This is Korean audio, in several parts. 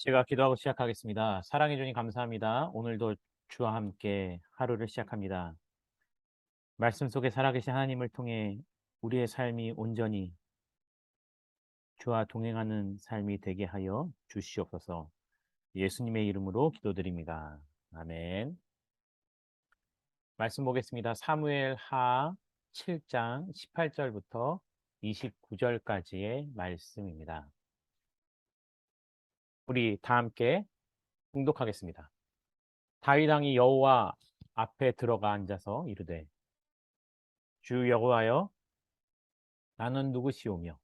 제가 기도하고 시작하겠습니다. 사랑해 주님 감사합니다. 오늘도 주와 함께 하루를 시작합니다. 말씀 속에 살아계신 하나님을 통해 우리의 삶이 온전히 주와 동행하는 삶이 되게 하여 주시옵소서. 예수님의 이름으로 기도드립니다. 아멘. 말씀 보겠습니다. 사무엘 하 7장 18절부터 29절까지의 말씀입니다. 우리 다 함께 봉독하겠습니다. 다윗 왕이 여호와 앞에 들어가 앉아서 이르되 주 여호와여, 나는 누구시오며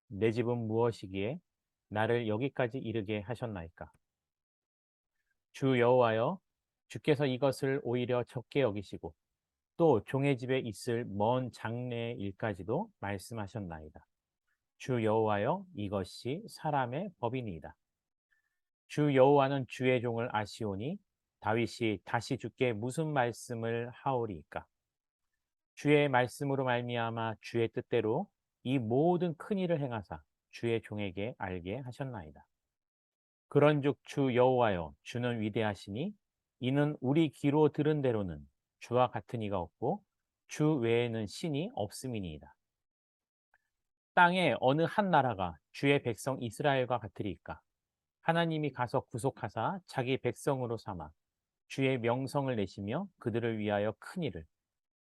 내 집은 무엇이기에 나를 여기까지 이르게 하셨나이까? 주 여호와여, 주께서 이것을 오히려 적게 여기시고 또 종의 집에 있을 먼 장래의 일까지도 말씀하셨나이다. 주 여호와여, 이것이 사람의 법이니이다. 주 여호와는 주의 종을 아시오니 다윗이 다시 주께 무슨 말씀을 하오리이까? 주의 말씀으로 말미암아 주의 뜻대로 이 모든 큰 일을 행하사 주의 종에게 알게 하셨나이다. 그런즉 주 여호와여, 주는 위대하시니 이는 우리 귀로 들은 대로는 주와 같은 이가 없고 주 외에는 신이 없음이니이다. 땅에 어느 한 나라가 주의 백성 이스라엘과 같으리까? 하나님이 가서 구속하사 자기 백성으로 삼아 주의 명성을 내시며 그들을 위하여 큰 일을,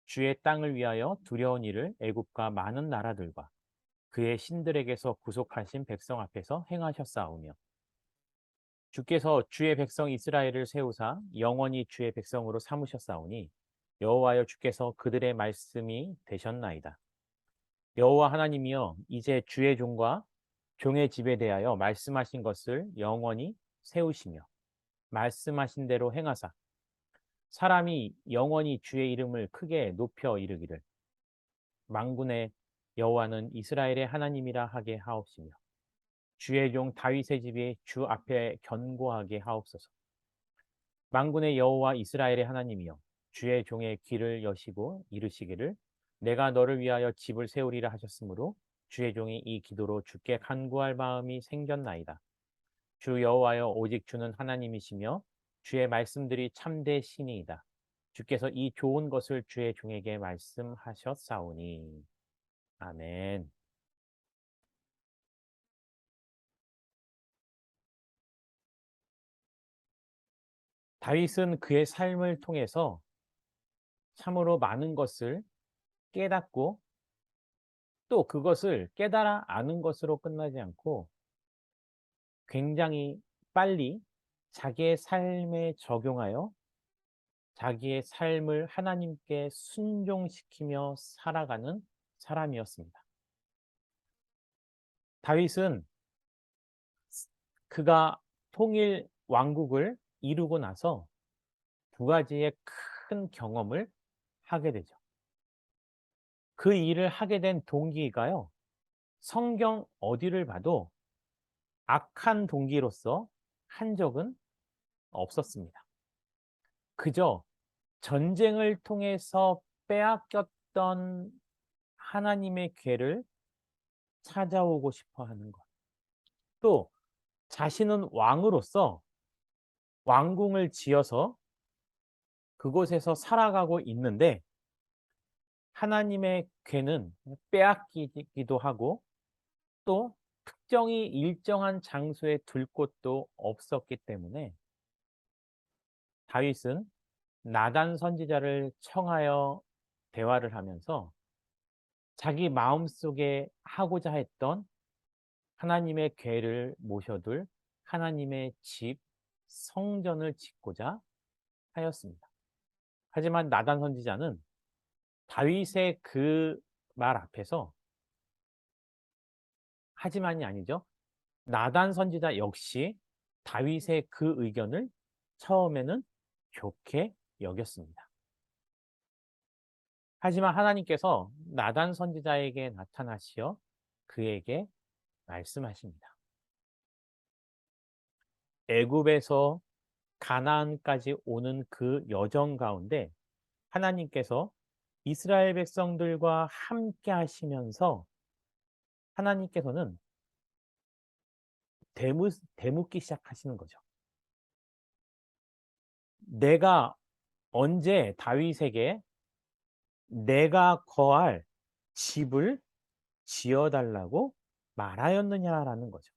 주의 땅을 위하여 두려운 일을 애굽과 많은 나라들과 그의 신들에게서 구속하신 백성 앞에서 행하셨사오며, 주께서 주의 백성 이스라엘을 세우사 영원히 주의 백성으로 삼으셨사오니 여호와여, 주께서 그들의 말씀이 되셨나이다. 여호와 하나님이여, 이제 주의 종과 종의 집에 대하여 말씀하신 것을 영원히 세우시며 말씀하신 대로 행하사 사람이 영원히 주의 이름을 크게 높여 이르기를 만군의 여호와는 이스라엘의 하나님이라 하게 하옵시며 주의 종 다윗의 집이 주 앞에 견고하게 하옵소서. 만군의 여호와 이스라엘의 하나님이여, 주의 종의 귀를 여시고 이르시기를 내가 너를 위하여 집을 세우리라 하셨으므로 주의 종이 이 기도로 주께 간구할 마음이 생겼나이다. 주 여호와여, 오직 주는 하나님이시며 주의 말씀들이 참되 신이이다. 주께서 이 좋은 것을 주의 종에게 말씀하셨사오니. 아멘. 다윗은 그의 삶을 통해서 참으로 많은 것을 깨닫고 또 그것을 깨달아 아는 것으로 끝나지 않고 굉장히 빨리 자기의 삶에 적용하여 자기의 삶을 하나님께 순종시키며 살아가는 사람이었습니다. 다윗은 그가 통일 왕국을 이루고 나서 두 가지의 큰 경험을 하게 되죠. 그 일을 하게 된 동기가요, 성경 어디를 봐도 악한 동기로서 한 적은 없었습니다. 그저 전쟁을 통해서 빼앗겼던 하나님의 궤를 찾아오고 싶어 하는 것. 또 자신은 왕으로서 왕궁을 지어서 그곳에서 살아가고 있는데 하나님의 궤는 빼앗기기도 하고 또 특정히 일정한 장소에 둘 곳도 없었기 때문에 다윗은 나단 선지자를 청하여 대화를 하면서 자기 마음속에 하고자 했던 하나님의 궤를 모셔둘 하나님의 집, 성전을 짓고자 하였습니다. 하지만 나단 선지자는 다윗의 그 말 앞에서 하지만이 아니죠. 나단 선지자 역시 다윗의 그 의견을 처음에는 좋게 여겼습니다. 하지만 하나님께서 나단 선지자에게 나타나시어 그에게 말씀하십니다. 애굽에서 가나안까지 오는 그 여정 가운데 하나님께서 이스라엘 백성들과 함께 하시면서 하나님께서는 되묻기 시작하시는 거죠. 내가 언제 다윗에게 내가 거할 집을 지어달라고 말하였느냐라는 거죠.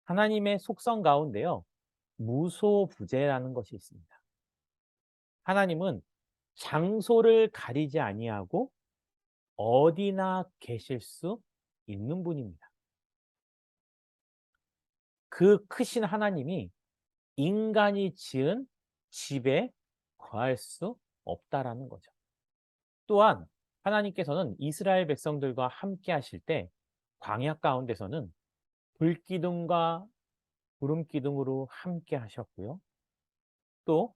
하나님의 속성 가운데요, 무소부재라는 것이 있습니다. 하나님은 장소를 가리지 아니하고 어디나 계실 수 있는 분입니다. 그 크신 하나님이 인간이 지은 집에 거할 수 없다라는 거죠. 또한 하나님께서는 이스라엘 백성들과 함께 하실 때 광야 가운데서는 불기둥과 구름기둥으로 함께 하셨고요. 또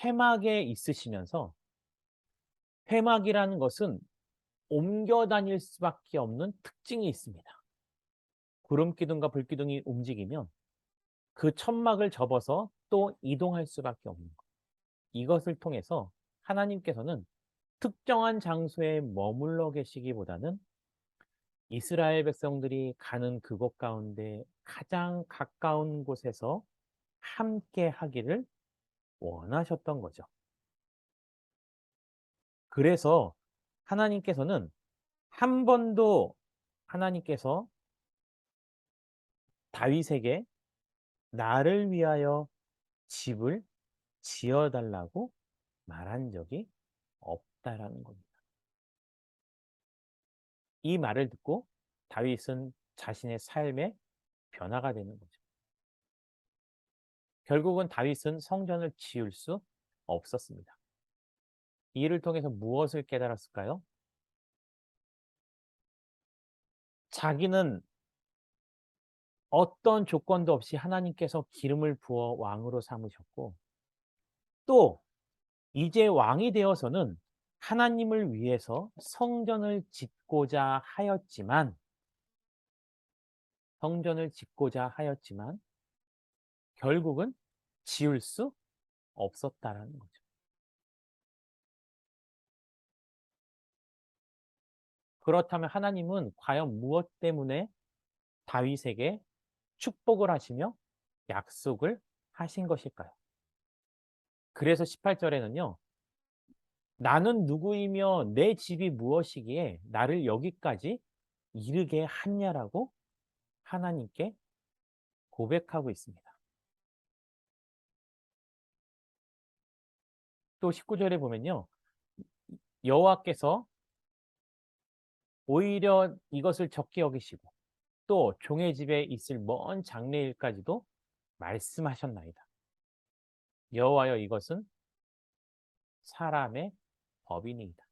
회막에 있으시면서, 회막이라는 것은 옮겨 다닐 수밖에 없는 특징이 있습니다. 구름기둥과 불기둥이 움직이면 그 천막을 접어서 또 이동할 수밖에 없는 것. 이것을 통해서 하나님께서는 특정한 장소에 머물러 계시기보다는 이스라엘 백성들이 가는 그곳 가운데 가장 가까운 곳에서 함께 하기를 원하셨던 거죠. 그래서 하나님께서는 한 번도 하나님께서 다윗에게 나를 위하여 집을 지어달라고 말한 적이 없다라는 겁니다. 이 말을 듣고 다윗은 자신의 삶에 변화가 되는 거죠. 결국은 다윗은 성전을 지을 수 없었습니다. 이 일을 통해서 무엇을 깨달았을까요? 자기는 어떤 조건도 없이 하나님께서 기름을 부어 왕으로 삼으셨고, 또 이제 왕이 되어서는 하나님을 위해서 성전을 짓고자 하였지만 결국은 지을 수 없었다라는 거죠. 그렇다면 하나님은 과연 무엇 때문에 다윗에게 축복을 하시며 약속을 하신 것일까요? 그래서 18절에는요. 나는 누구이며 내 집이 무엇이기에 나를 여기까지 이르게 하냐라고 하나님께 고백하고 있습니다. 또 19절에 보면요. 여호와께서 오히려 이것을 적게 여기시고 또 종의 집에 있을 먼 장래일까지도 말씀하셨나이다. 여호와여, 이것은 사람의 법이니이다.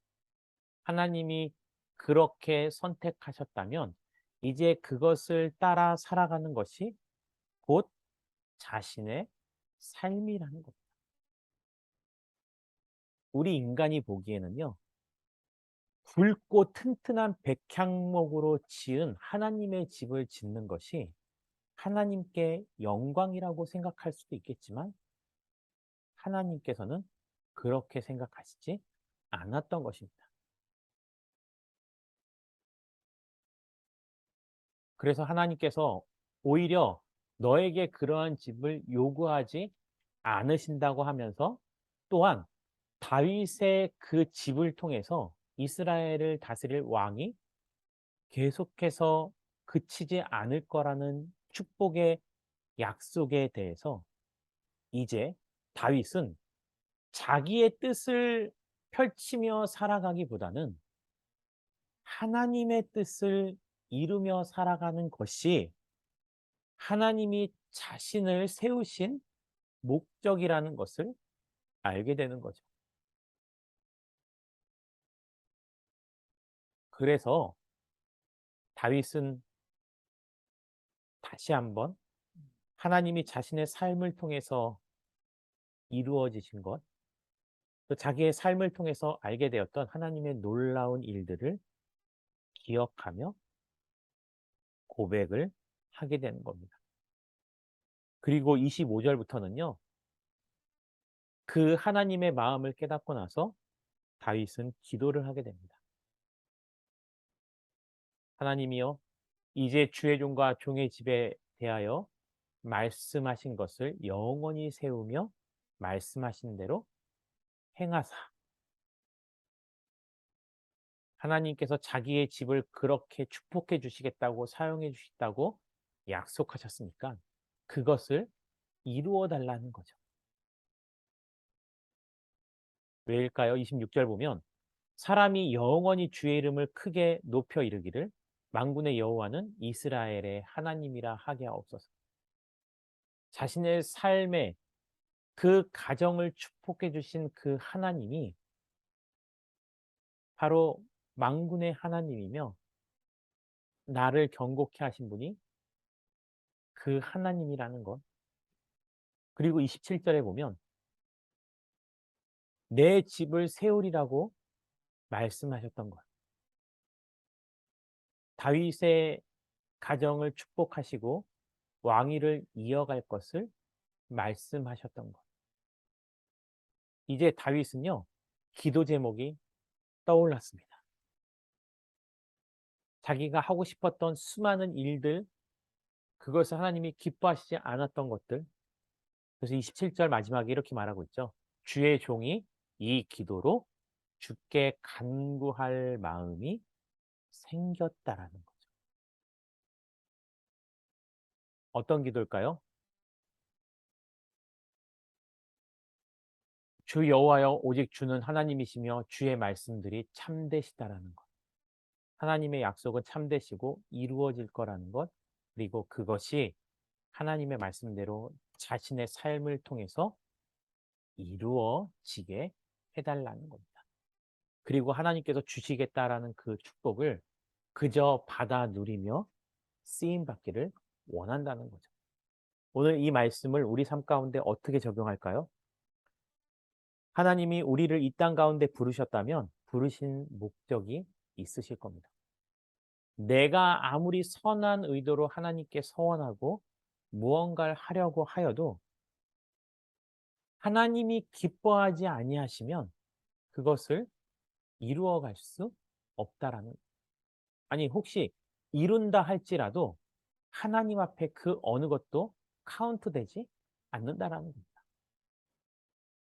하나님이 그렇게 선택하셨다면 이제 그것을 따라 살아가는 것이 곧 자신의 삶이라는 겁니다. 우리 인간이 보기에는요, 굵고 튼튼한 백향목으로 지은 하나님의 집을 짓는 것이 하나님께 영광이라고 생각할 수도 있겠지만 하나님께서는 그렇게 생각하시지 않았던 것입니다. 그래서 하나님께서 오히려 너에게 그러한 집을 요구하지 않으신다고 하면서, 또한 다윗의 그 집을 통해서 이스라엘을 다스릴 왕이 계속해서 그치지 않을 거라는 축복의 약속에 대해서 이제 다윗은 자기의 뜻을 펼치며 살아가기보다는 하나님의 뜻을 이루며 살아가는 것이 하나님이 자신을 세우신 목적이라는 것을 알게 되는 거죠. 그래서 다윗은 다시 한번 하나님이 자신의 삶을 통해서 이루어지신 것, 또 자기의 삶을 통해서 알게 되었던 하나님의 놀라운 일들을 기억하며 고백을 하게 되는 겁니다. 그리고 25절부터는요. 그 하나님의 마음을 깨닫고 나서 다윗은 기도를 하게 됩니다. 하나님이여, 이제 주의 종과 종의 집에 대하여 말씀하신 것을 영원히 세우며 말씀하신 대로 행하사. 하나님께서 자기의 집을 그렇게 축복해 주시겠다고 사용해 주시겠다고 약속하셨으니까 그것을 이루어 달라는 거죠. 왜일까요? 26절 보면 사람이 영원히 주의 이름을 크게 높여 이르기를 만군의 여호와는 이스라엘의 하나님이라 하게 하옵소서. 자신의 삶에 그 가정을 축복해 주신 그 하나님이 바로 만군의 하나님이며 나를 경고케 하신 분이 그 하나님이라는 것. 그리고 27절에 보면 내 집을 세우리라고 말씀하셨던 것. 다윗의 가정을 축복하시고 왕위를 이어갈 것을 말씀하셨던 것. 이제 다윗은요, 기도 제목이 떠올랐습니다. 자기가 하고 싶었던 수많은 일들, 그것을 하나님이 기뻐하시지 않았던 것들. 그래서 27절 마지막에 이렇게 말하고 있죠. 주의 종이 이 기도로 주께 간구할 마음이 생겼다라는 거죠. 어떤 기도일까요? 주 여호와여 오직 주는 하나님이시며 주의 말씀들이 참되시다라는 것. 하나님의 약속은 참되시고 이루어질 거라는 것. 그리고 그것이 하나님의 말씀대로 자신의 삶을 통해서 이루어지게 해달라는 겁니다. 그리고 하나님께서 주시겠다라는 그 축복을 그저 받아 누리며 쓰임받기를 원한다는 거죠. 오늘 이 말씀을 우리 삶 가운데 어떻게 적용할까요? 하나님이 우리를 이 땅 가운데 부르셨다면 부르신 목적이 있으실 겁니다. 내가 아무리 선한 의도로 하나님께 서원하고 무언가를 하려고 하여도 하나님이 기뻐하지 아니하시면 그것을 이루어갈 수 없다라는, 아니 혹시 이룬다 할지라도 하나님 앞에 그 어느 것도 카운트되지 않는다라는 겁니다.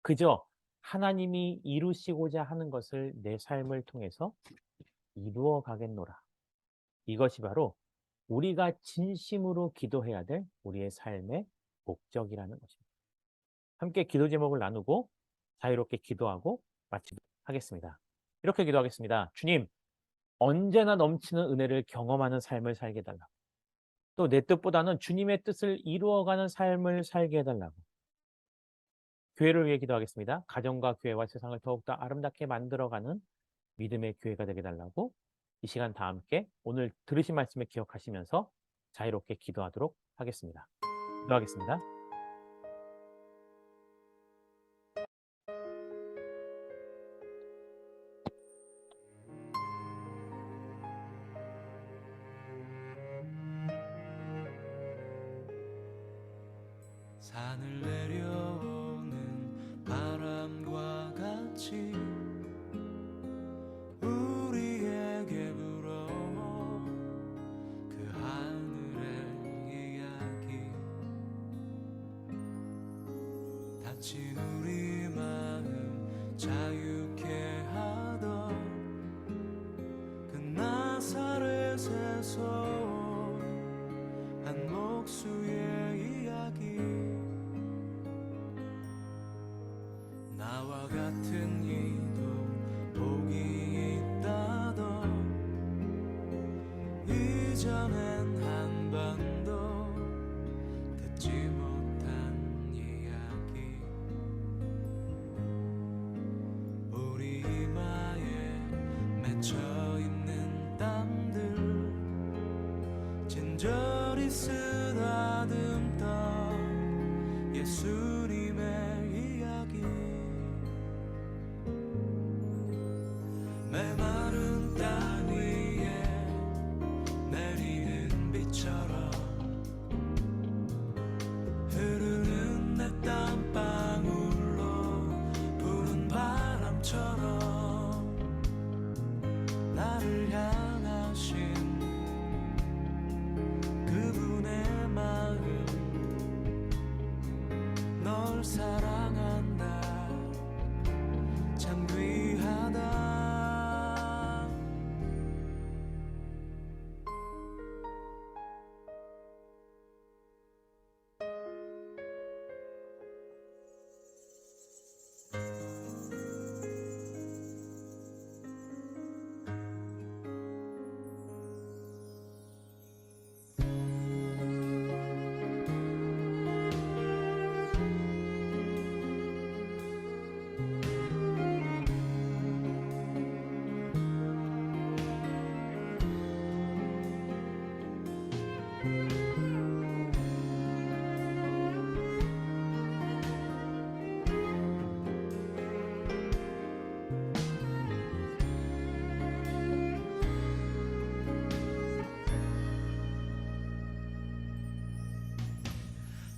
그저 하나님이 이루시고자 하는 것을 내 삶을 통해서 이루어 가겠노라. 이것이 바로 우리가 진심으로 기도해야 될 우리의 삶의 목적이라는 것입니다. 함께 기도 제목을 나누고 자유롭게 기도하고 마치도록 하겠습니다. 이렇게 기도하겠습니다. 주님, 언제나 넘치는 은혜를 경험하는 삶을 살게 해달라고. 또 내 뜻보다는 주님의 뜻을 이루어가는 삶을 살게 해달라고. 교회를 위해 기도하겠습니다. 가정과 교회와 세상을 더욱더 아름답게 만들어가는 믿음의 교회가 되게 해달라고. 이 시간 다 함께 오늘 들으신 말씀을 기억하시면서 자유롭게 기도하도록 하겠습니다. 기도하겠습니다. 산을 내려오는 바람과 같이 우리에게 불어오 그 하늘의 이야기. 다친 우리 마음 자유케 하던 그 나사렛에서 한 목수의 이야기. 나와 같은 이도 복이 있다던 이전엔 한 번도 듣지 못한 이야기. 우리 이마에 맺혀있는 땀들 진저리 쓰다듬던 예수님의 이야기. 메마른 땅 위에 내리는 비처럼 흐르는 내 땀방울로 부는 바람처럼 나를 향하신 사랑한다 참 귀하다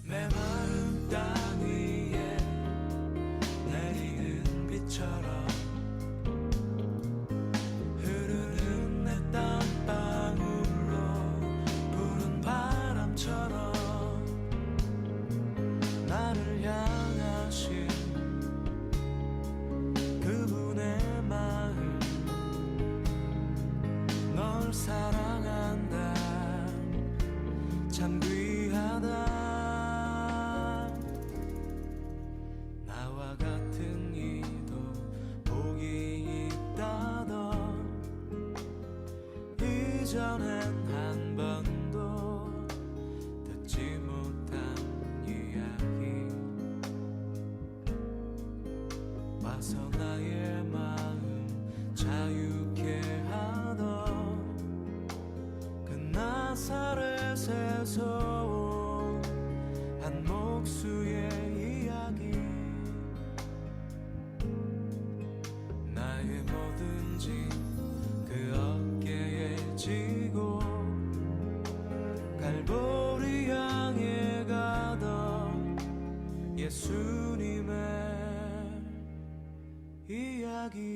메마른 땅 위에 내리는 비처럼 흐르는 내 땀방울로 부는 바람처럼 나를 향하신 그분의 마음 널 사랑한다 참 귀하다 나와 같은 이도 복이 있다던 이전엔 한 번도 듣지 못한 이야기 와서 나의 마음 자유케 하던 그 나사렛에서 온 한 목수의 이야기 나의 모든 짐 그 어깨에 지고 갈보리 향해 가던 예수님의 이야기